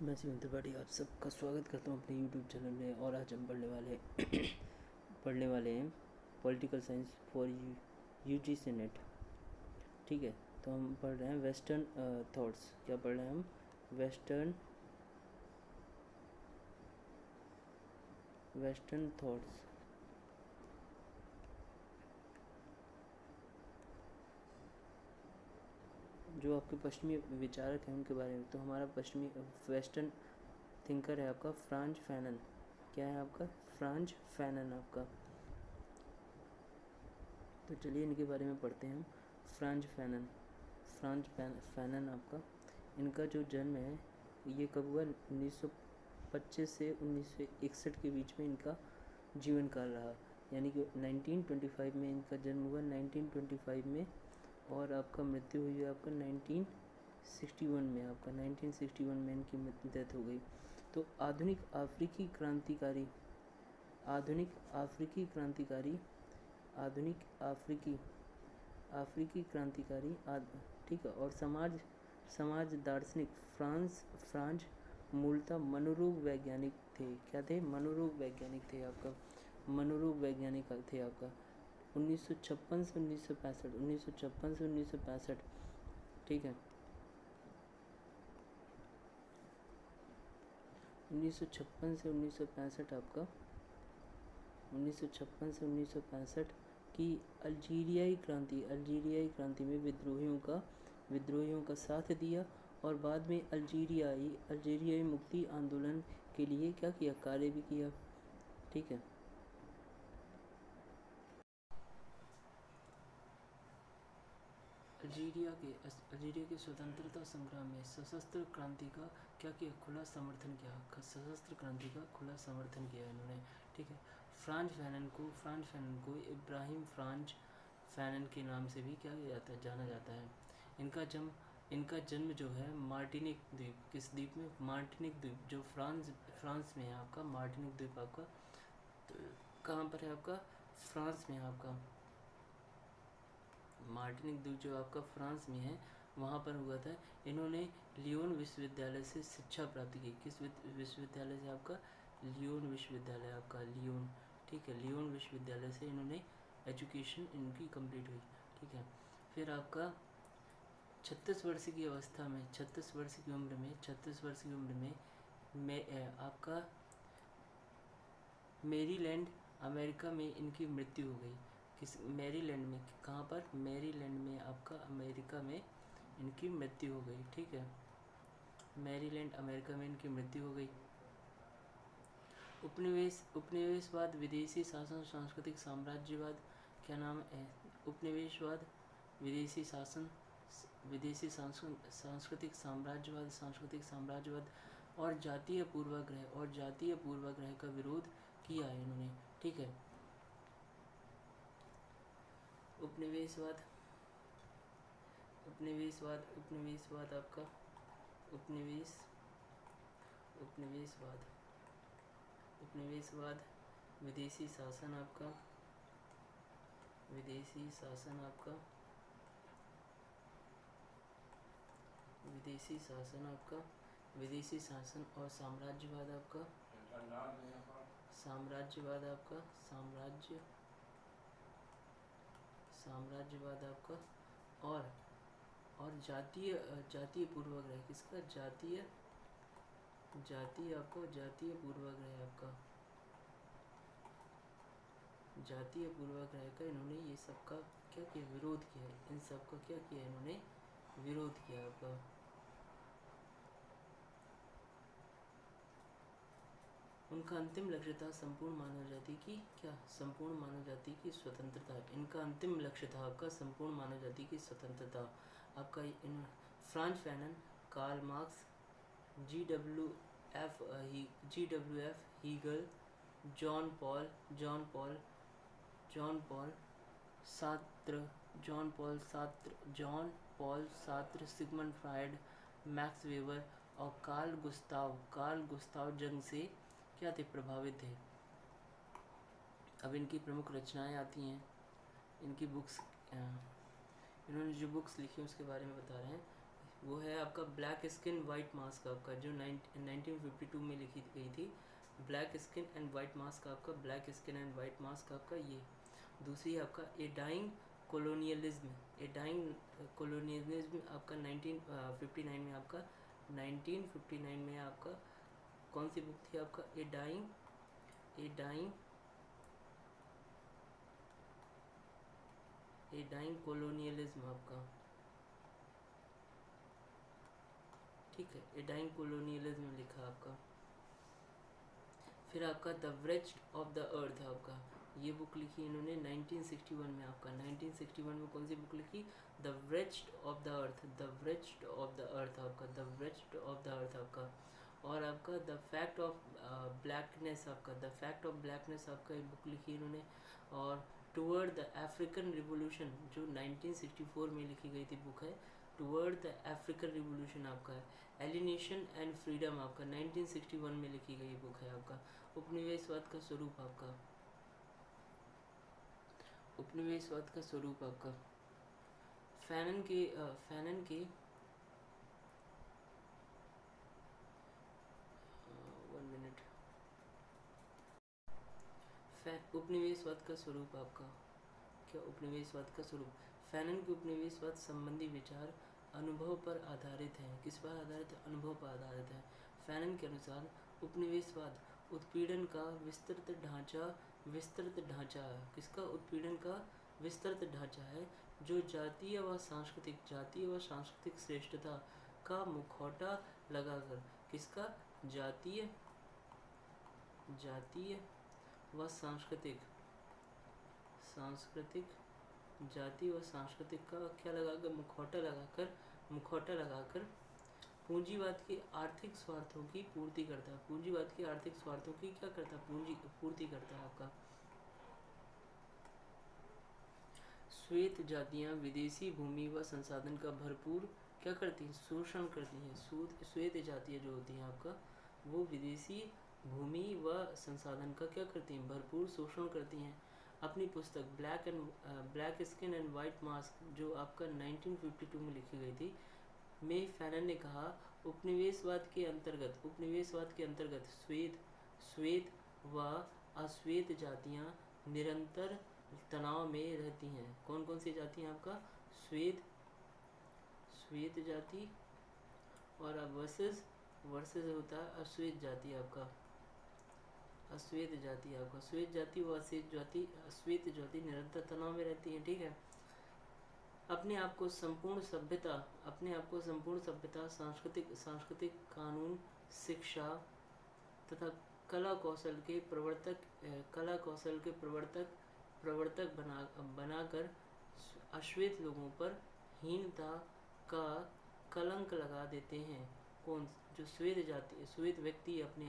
मैं शिवेंद्र त्रिपाठी आप सबका स्वागत करता हूँ अपने यूट्यूब चैनल में। और आज हम पढ़ने वाले हैं political science for UGC net. ठीक है, तो हम पढ़ रहे हैं वेस्टर्न थॉट्स। क्या पढ़ रहे हैं हम? Western thoughts. जो आपके पश्चिमी विचारक हैं उनके बारे में। तो हमारा पश्चिमी वेस्टर्न थिंकर है आपका फ्रांज फैनन। क्या है आपका? फ्रांज फैनन आपका। तो चलिए इनके बारे में पढ़ते हैं हम। फ्रांज फैनन आपका, इनका जो जन्म है ये कब हुआ? 1925 से 1961 के बीच में इनका जीवन काल रहा। यानी कि 1925 में इनका जन्म हुआ, 1925 में, और आपका मृत्यु हुई है आपका 1961 में। आपका 1961 में इनकी डेथ हो गई। तो आधुनिक अफ्रीकी क्रांतिकारी ठीक है। और समाज दार्शनिक फ्रांज मूलतः मनोरोग वैज्ञानिक थे। क्या थे? मनोरोग वैज्ञानिक थे आपका। मनोरोग वैज्ञानिक थे आपका। 1956 से 1965। ठीक है, 1956 से 1965 आपका। 1956 से 1965 की अल्जीरियाई क्रांति में विद्रोहियों का साथ दिया। और बाद में अल्जीरियाई मुक्ति आंदोलन के लिए क्या किया? कार्य भी किया। ठीक है। अल्जीरिया के स्वतंत्रता संग्राम में सशस्त्र क्रांति का क्या किया? खुला समर्थन किया। सशस्त्र क्रांति का खुला समर्थन किया इन्होंने। ठीक है। फ्रांज फैनन को इब्राहिम फ्रांज फैनन के नाम से भी क्या जाता है? जाना जाता है। इनका जन्म जो है मार्टिनिक द्वीप, किस द्वीप में? मार्टिनिक द्वीप, जो फ्रांस में है आपका। मार्टिनिक द्वीप आपका कहाँ पर है? आपका फ्रांस में है आपका। मार्टिनिक द्वीप जो आपका फ्रांस में है, वहाँ पर हुआ था। इन्होंने लियोन विश्वविद्यालय से शिक्षा प्राप्त की। किस विश्वविद्यालय से? आपका लियोन विश्वविद्यालय आपका, लियोन। ठीक है, लियोन विश्वविद्यालय से इन्होंने एजुकेशन इनकी कंप्लीट हुई। ठीक है। फिर आपका 36 वर्ष की अवस्था में, 36 वर्ष की उम्र में आपका मेरीलैंड अमेरिका में इनकी मृत्यु हो गई। किस? मेरीलैंड में। कहाँ पर? मेरीलैंड में आपका, अमेरिका में इनकी मृत्यु हो गई। ठीक है, मेरीलैंड अमेरिका में इनकी मृत्यु हो गई। उपनिवेशवाद, विदेशी शासन, सांस्कृतिक साम्राज्यवाद। क्या नाम है? उपनिवेशवाद, विदेशी शासन, सांस्कृतिक साम्राज्यवाद और जातीय पूर्वाग्रह का विरोध किया है इन्होंने। ठीक है। उपनिवेशवाद आपका, उपनिवेशवाद, विदेशी शासन आपका, विदेशी शासन और साम्राज्यवाद आपका, साम्राज्यवाद आपका, और जातीय पूर्वाग्रह। किसका? जातीय पूर्वाग्रह का इन्होंने ये सब का क्या किया? विरोध किया। इन सब का क्या किया? इन्होंने विरोध किया आपका। उनका अंतिम लक्ष्य था संपूर्ण मानव जाति की क्या? संपूर्ण मानव जाति की स्वतंत्रता। इनका अंतिम लक्ष्य था आपका संपूर्ण मानव जाति की स्वतंत्रता। आपका Frantz Fanon, Karl Marx, GWF Hegel, Jean Paul Sartre, Sigmund Freud, Max Weber और कार्ल गुस्ताव जंग से क्या थे? प्रभावित थे। अब इनकी प्रमुख रचनाएं आती हैं, इनकी बुक्स। इन्होंने जो बुक्स लिखी उसके बारे में बता रहे हैं। वो है आपका ब्लैक स्किन वाइट मास्क आपका, जो 1952 में लिखी गई थी। Black skin and white mask आपका, black skin and white mask आपका ये। दूसरी आपका a dying colonialism, a dying colonialism आपका 1959 में आपका, 1959 में आपका कौन सी बुक थी आपका, ए डाइंग कोलोनियलिज्म आपका, ठीक है, ए डाइंग कोलोनियलिज्म लिखा आपका। फिर आपका the waste of the earth आपका, ये बुक लिखी इन्होंने 1961 में आपका, 1961 में कौन सी बुक लिखी, the waste of the earth, the waste of the earth आपका, the waste of the earth आपका। और आपका द फैक्ट ऑफ ब्लैकनेस आपका, द फैक्ट ऑफ ब्लैकनेस आपका एक बुक लिखी इन्होंने। और टूवर्ड द अफ्रीकन रिवोल्यूशन, जो 1964 में लिखी गई थी बुक है, टूवर्ड द अफ्रीकन रिवोल्यूशन आपका है। एलिनेशन एंड फ्रीडम आपका 1961 में लिखी गई बुक है आपका। उपनिवेशवाद का स्वरूप आपका, उपनिवेशवाद का स्वरूप आपका फैनन के 1 मिनट, उपनिवेशवाद का स्वरूप आपका क्या, उपनिवेशवाद का स्वरूप, फैनन के उपनिवेशवाद संबंधी विचार अनुभव पर आधारित हैं। किस पर आधारित है, अनुभव पर आधारित है। फैनन के अनुसार उपनिवेशवाद उत्पीड़न का विस्तृत ढांचा है। किसका, उत्पीड़न का विस्तृत ढांचा है, जो जातीय व सांस्कृतिक श्रेष्ठता का मुखौटा लगाकर, किसका, जातीय व सांस्कृतिक जाति व सांस्कृतिक का क्या लगाकर, मुखौटा लगाकर पूंजीवाद के आर्थिक स्वार्थों की पूर्ति करता है। पूंजीवाद के आर्थिक स्वार्थों की क्या करता है, पूर्ति करता है आपका। श्वेत जातियां विदेशी भूमि व संसाधन का भरपूर क्या करती हैं, शोषण करती हैं। श्वेत जातियां जो होती हैं आपका, वो विदेशी भूमि व संसाधन का क्या करती हैं, भरपूर शोषण करती हैं। अपनी पुस्तक black skin and white mask, जो आपका 1952 में लिखी गई थी, में फैनन ने कहा उपनिवेशवाद के अंतर्गत श्वेत व अश्वेत जातियां निरंतर तनाव में रहती हैं। कौन कौन सी जाति हैं आपका, श्वेत जाति, और अब वर्सेस होता है अश्वेत जाति आपका, श्वेत जाति व अश्वेत जाति निरंतर तनाव में रहती है, ठीक है। अपने आप को संपूर्ण सभ्यता सांस्कृतिक कानून, शिक्षा तथा कला कौशल के प्रवर्तक बनाकर अश्वेत लोगों पर हीनता का कलंक लगा देते हैं। कौन, जो श्वेत व्यक्ति अपने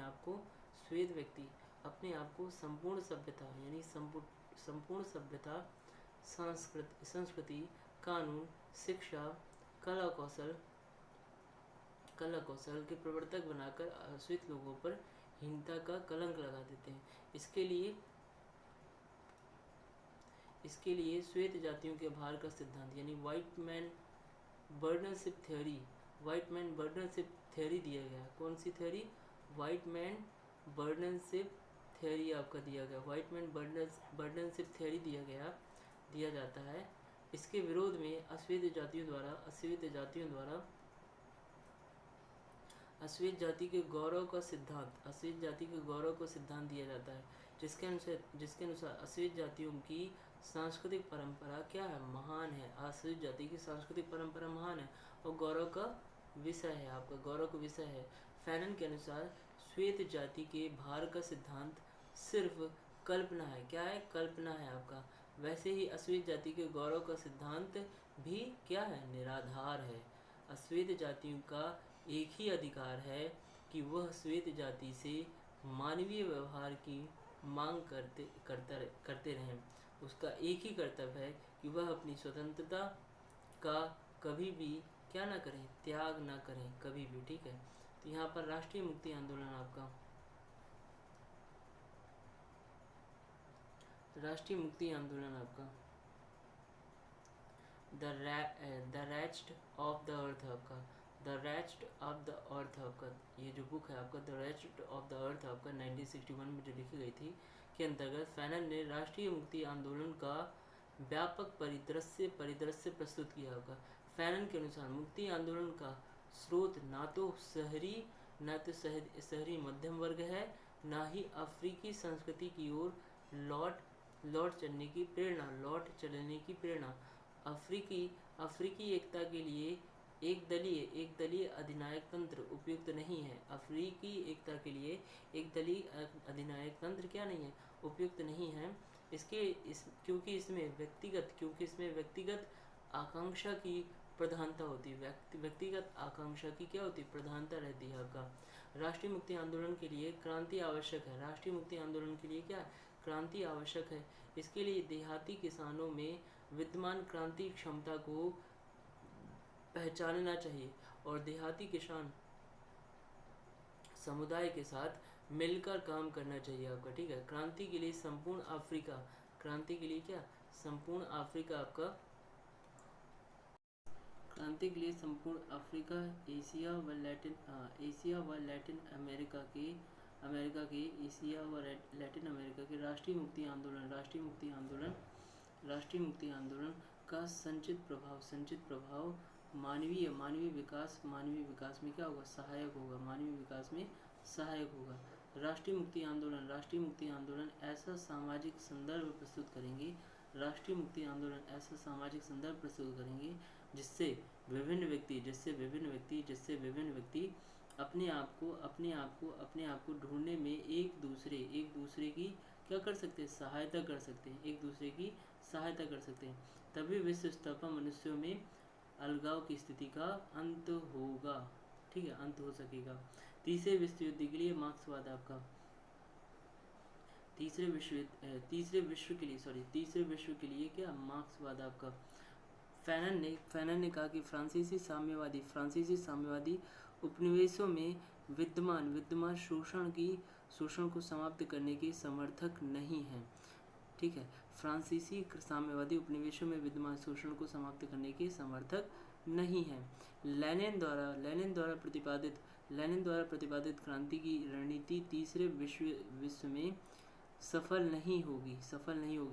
आप को संपूर्ण सभ्यता यानी संपूर्ण सभ्यता, संस्कृति, कानून, शिक्षा, कला कौशल के प्रवर्तक बनाकर अश्वेत लोगों पर हीनता का कलंक लगा देते हैं। इसके लिए श्वेत जातियों के भार का सिद्धांत यानी व्हाइट मैन बर्डनशिप थ्योरी दिया गया। कौन सी थ्योरी, व्हाइट मैन बर्डनशिप थ्योरी आपका दिया गया, व्हाइट मैन बर्डनशिप थ्योरी दिया जाता है। इसके विरोध में अश्वेत जातियों द्वारा अश्वेत जाति के गौरव का सिद्धांत दिया जाता है, जिसके अनुसार अश्वेत जातियों की सांस्कृतिक परंपरा क्या है, महान है। अश्वेत जाति की सांस्कृतिक परंपरा महान है और गौरव का विषय है आपका, गौरव का विषय है। फैनन के अनुसार श्वेत जाति के भार का सिद्धांत सिर्फ कल्पना है, क्या है, कल्पना है आपका। वैसे ही अश्वेत जाति के गौरव का सिद्धांत भी क्या है, निराधार है। अश्वेत जातियों का एक ही अधिकार है कि वह श्वेत जाति से मानवीय व्यवहार की मांग करते रहें। उसका एक ही कर्तव्य है कि वह अपनी स्वतंत्रता का कभी भी क्या ना करें, त्याग ना करें कभी भी, ठीक है। तो यहाँ पर राष्ट्रीय मुक्ति आंदोलन आपका, राष्ट्रीय मुक्ति आंदोलन आपका the rest of the earth आपका, the rest of the earth आपका, ये जो बुक है आपका the rest of the earth आपका 1961 में जो लिखी गई थी के अंतर्गत फैनन ने राष्ट्रीय मुक्ति आंदोलन का व्यापक परिदृश्य प्रस्तुत किया होगा। फैनन के अनुसार मुक्ति आंदोलन का स्रोत शहरी मध्यम वर्ग है, ना ही अफ्रीकी संस्कृति की ओर लौट चलने की प्रेरणा। अफ्रीकी एकता के लिए एक दलीय अधिनायक तंत्र उपयुक्त नहीं है। अफ्रीकी एकता के लिए एक दलीय अधिनायक तंत्र क्या नहीं है, उपयुक्त नहीं है। क्योंकि इसमें व्यक्तिगत आकांक्षा की प्रधानता होती है, व्यक्तिगत आकांक्षा की क्या होती है, प्रधानता रहती है आपका। राष्ट्रीय मुक्ति आंदोलन के लिए क्रांति आवश्यक है। राष्ट्रीय मुक्ति आंदोलन के लिए क्या है, क्रांति आवश्यक है। इसके लिए देहाती किसानों में विद्यमान क्रांति क्षमता को पहचानना चाहिए और देहाती किसान समुदाय के साथ मिलकर काम करना चाहिए आपका, ठीक है। क्रांति के लिए संपूर्ण अफ्रीका, क्रांति के लिए क्या, संपूर्ण अफ्रीका आपका, क्रांति के लिए संपूर्ण अफ्रीका, एशिया व लैटिन अमेरिका के राष्ट्रीय मुक्ति आंदोलन का संचित प्रभाव मानवीय विकास में क्या होगा, सहायक होगा, मानवीय विकास में सहायक होगा। राष्ट्रीय मुक्ति आंदोलन ऐसा सामाजिक संदर्भ प्रस्तुत करेंगे, राष्ट्रीय मुक्ति आंदोलन ऐसा सामाजिक संदर्भ प्रस्तुत करेंगे जिससे विभिन्न व्यक्ति अपने आप को ढूंढने में एक दूसरे की क्या कर सकते हैं, सहायता कर सकते हैं, एक दूसरे की सहायता कर सकते हैं। तभी विश्व स्तर पर मनुष्यों में अलगाव की स्थिति का अंत होगा, ठीक है, अंत हो सकेगा। तीसरे विश्व युद्ध के लिए मार्क्सवाद आपका, तीसरे विश्व के लिए क्या, मार्क्सवाद आपका। फैनन ने कहा कि फ्रांसीसी साम्यवादी उपनिवेशों में विद्यमान शोषण को समाप्त करने के समर्थक नहीं है, ठीक है। फ्रांसीसी साम्यवादी उपनिवेशों में विद्यमान शोषण को समाप्त करने के समर्थक नहीं है। लेनिन द्वारा प्रतिपादित क्रांति की रणनीति तीसरे विश्व में सफल नहीं होगी।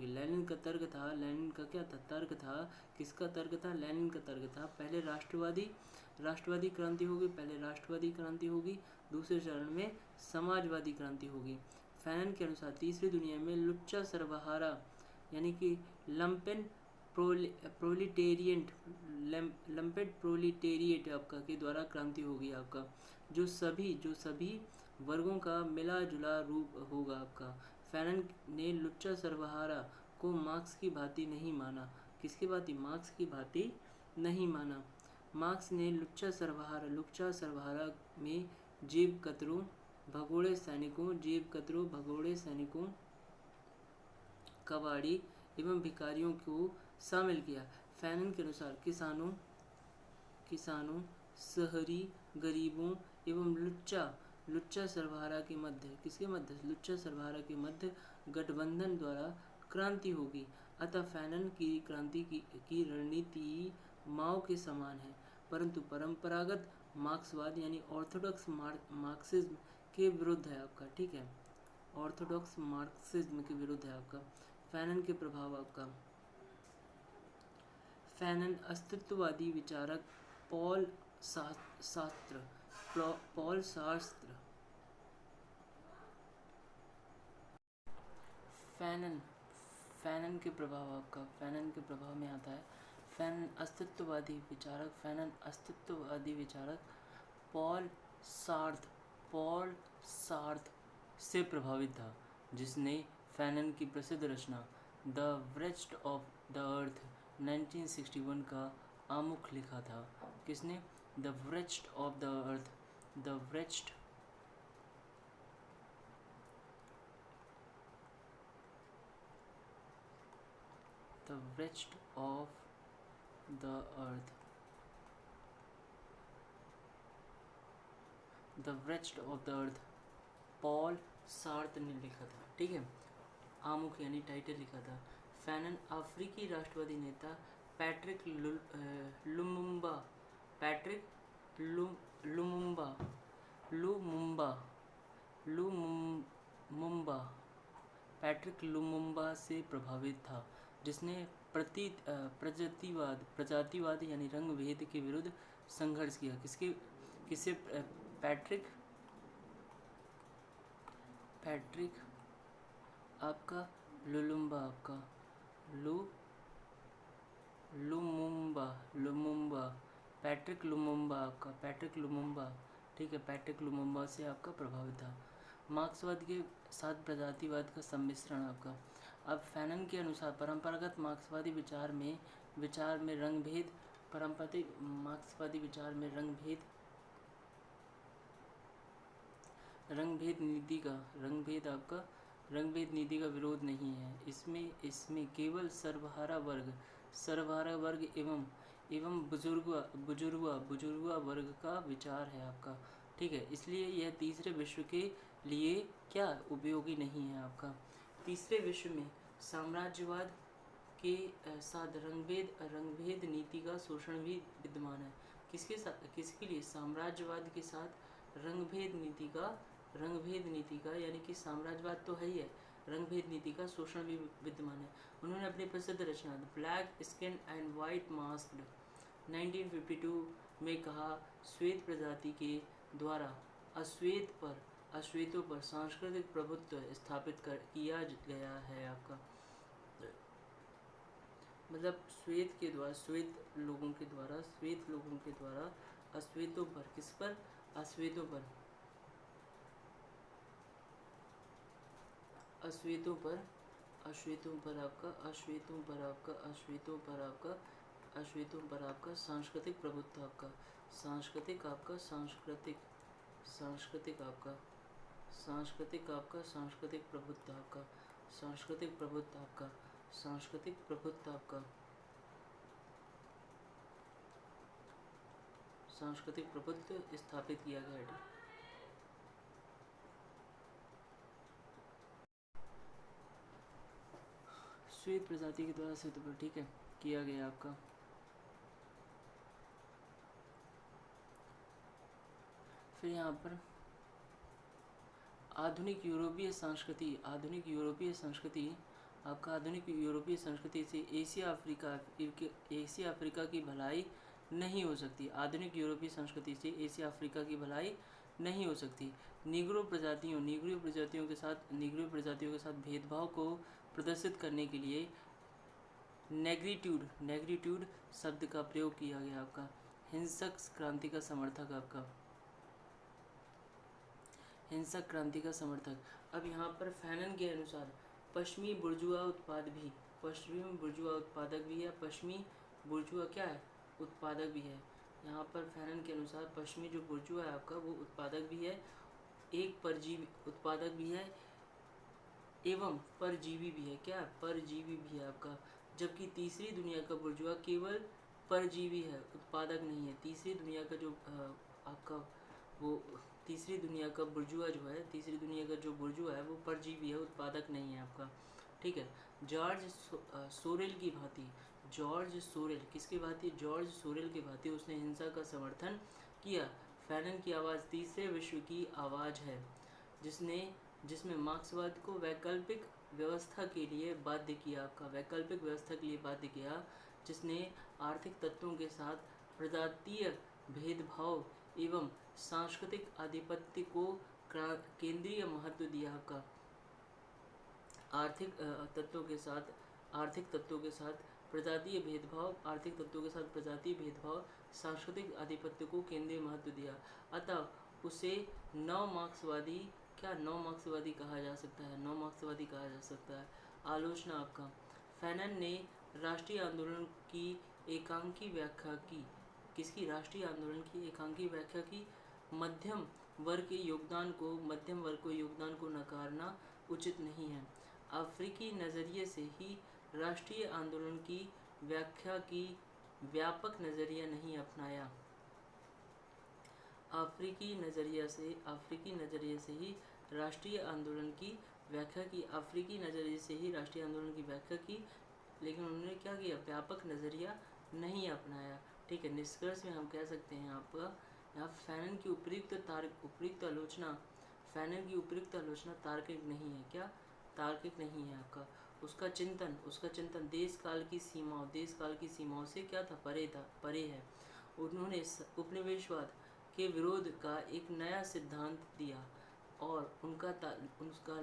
लेनिन का तर्क था, किसका तर्क था, लेनिन का तर्क था, पहले राष्ट्रवादी क्रांति होगी, दूसरे चरण में समाजवादी क्रांति होगी। फैनन के अनुसार तीसरी दुनिया में लुच्चा सर्वहारा यानी कि लंपेड प्रोलिटेरिएट आपका के द्वारा क्रांति होगी आपका, जो सभी वर्गों का मिला जुला रूप होगा आपका। फैनन ने लुच्चा सर्वहारा को मार्क्स की भांति नहीं माना, किसकी भांति, मार्क्स की भांति नहीं माना। मार्क्स ने लुच्चा सर्वहारा में जेब कतरों भगोड़े सैनिकों, कबाड़ी एवं भिखारियों को शामिल किया। फैनन के अनुसार किसानों, शहरी गरीबों एवं लुच्चा सर्वहारा के मध्य, किसके मध्य, लुच्चा सर्वहारा के मध्य गठबंधन द्वारा क्रांति होगी। अतः फैनन की क्रांति की रणनीति माओ के समान है, परंतु परंपरागत मार्क्सवाद यानी ऑर्थोडॉक्स मार्क्सिज्म के विरुद्ध है आपका, ठीक है, ऑर्थोडॉक्स मार्क्सिज्म के विरुद्ध है आपका। फैनन के प्रभाव आपका, फैनन अस्तित्ववादी विचारक पॉल सार्त्र फैनन के प्रभाव आपका, फैनन के प्रभाव में आता है फैनन अस्तित्ववादी विचारक पॉल सार्त्र से प्रभावित था, जिसने फैनन की प्रसिद्ध रचना द वृक्ष ऑफ द अर्थ 1961 का आमुख लिखा था। किसने, द वृक्ष ऑफ द अर्थ, द वृक्ष ऑफ द अर्थ, द वृक्ष of the earth Paul Sartre ने लिखा था, ठीक है, आमुख यानी टाइटल लिखा था। फैनन अफ्रीकी राष्ट्रवादी नेता पैट्रिक लू Lumumba Lumumba Lumumba Patrick Lumumba से प्रभावित था, जिसने प्रजातिवाद यानी रंग भेद के विरुद्ध संघर्ष किया। किससे? पैट्रिक आपका लुमुम्बा, आपका लुमुम्बा पैट्रिक लुमुम्बा, आपका पैट्रिक लुमुम्बा, ठीक है, पैट्रिक लुमुम्बा से आपका प्रभावित था। मार्क्सवाद के साथ प्रजातिवाद का सम्मिश्रण आपका। अब फैनन के अनुसार परंपरागत मार्क्सवादी विचार में रंगभेद, पारंपरिक मार्क्सवादी विचार में रंगभेद नीति का विरोध नहीं है। इसमें केवल सर्वहारा वर्ग एवं बुजुर्गा वर्ग का विचार है आपका, ठीक है। इसलिए यह तीसरे विश्व के लिए क्या उपयोगी नहीं है आपका। तीसरे विश्व में साम्राज्यवाद के साथ रंगभेद नीति का शोषण भी विद्यमान है। किसके लिए? साम्राज्यवाद के साथ रंगभेद नीति का यानी कि साम्राज्यवाद तो है ही है, रंगभेद नीति का शोषण भी विद्यमान है। उन्होंने अपनी प्रसिद्ध रचना the black skin and white masked 1952 में कहा, श्वेत प्रजाति के द्वारा अश्वेतों पर सांस्कृतिक प्रभुत्व स्थापित किया गया है आपका। मतलब श्वेत लोगों के द्वारा अश्वेतों पर, किस पर? अश्वेतों पर आपका सांस्कृतिक प्रभुत्व आपका, सांस्कृतिक प्रभुत्व स्थापित किया गया है। श्वेत प्रजाति के द्वारा अश्वेतों पर, ठीक है, किया गया आपका। फिर यहाँ पर आधुनिक यूरोपीय संस्कृति से एशिया अफ्रीका की भलाई नहीं हो सकती। आधुनिक यूरोपीय संस्कृति से एशिया अफ्रीका की भलाई नहीं हो सकती। नीग्रो प्रजातियों के साथ भेदभाव को प्रदर्शित करने के लिए नेग्रीट्यूड शब्द का प्रयोग किया गया आपका। हिंसक क्रांति का समर्थक। अब यहाँ पर फैनन के अनुसार पश्चिमी बुर्जुआ उत्पादक भी है, पश्चिमी बुर्जुआ क्या है? उत्पादक भी है। यहाँ पर फैनन के अनुसार पश्चिमी जो बुर्जुआ है आपका वो उत्पादक भी है, एक परजीवी उत्पादक भी है एवं परजीवी भी है। क्या? परजीवी भी है आपका। जबकि तीसरी दुनिया का बुर्जुआ केवल परजीवी है, उत्पादक नहीं है। तीसरी दुनिया का जो तीसरी दुनिया का जो बुर्जुआ है वो परजीवी है, उत्पादक नहीं है आपका, ठीक है। जॉर्ज सोरेल की भांति उसने हिंसा का समर्थन किया। फैनन की आवाज़ तीसरे विश्व की आवाज़ है, जिसमें मार्क्सवाद को वैकल्पिक व्यवस्था के लिए बाध्य किया, जिसने आर्थिक तत्वों के साथ प्रजातीय भेदभाव एवं सांस्कृतिक आधिपत्य को केंद्रीय महत्व दिया आपका। आर्थिक तत्वों के साथ प्रजातीय भेदभाव, सांस्कृतिक आधिपत्य को केंद्रीय महत्व दिया। अतः उसे नव मार्क्सवादी कहा जा सकता है। आलोचना आपका। फैनन ने राष्ट्रीय आंदोलन की एकांकी व्याख्या की। किसकी? राष्ट्रीय आंदोलन की एकांकी व्याख्या की। मध्यम वर्ग के योगदान को नकारना उचित नहीं है। अफ्रीकी नज़रिए से ही राष्ट्रीय आंदोलन की व्याख्या की, व्यापक नज़रिया नहीं अपनाया। अफ्रीकी नज़रिए से ही राष्ट्रीय आंदोलन की व्याख्या की, लेकिन उन्होंने क्या किया? व्यापक नज़रिया नहीं अपनाया, ठीक है। निष्कर्ष में हम कह सकते हैं आपका यहाँ फैनन की उपयुक्त आलोचना फैनन की उपयुक्त आलोचना तार्किक नहीं है। क्या तार्किक नहीं है आपका। उसका चिंतन देश काल की सीमाओं से क्या था, परे है। उन्होंने उपनिवेशवाद के विरोध का एक नया सिद्धांत दिया और उनका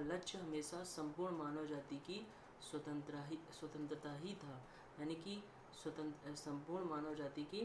लक्ष्य हमेशा संपूर्ण मानव जाति की स्वतंत्रता ही था, यानी कि संपूर्ण मानव जाति की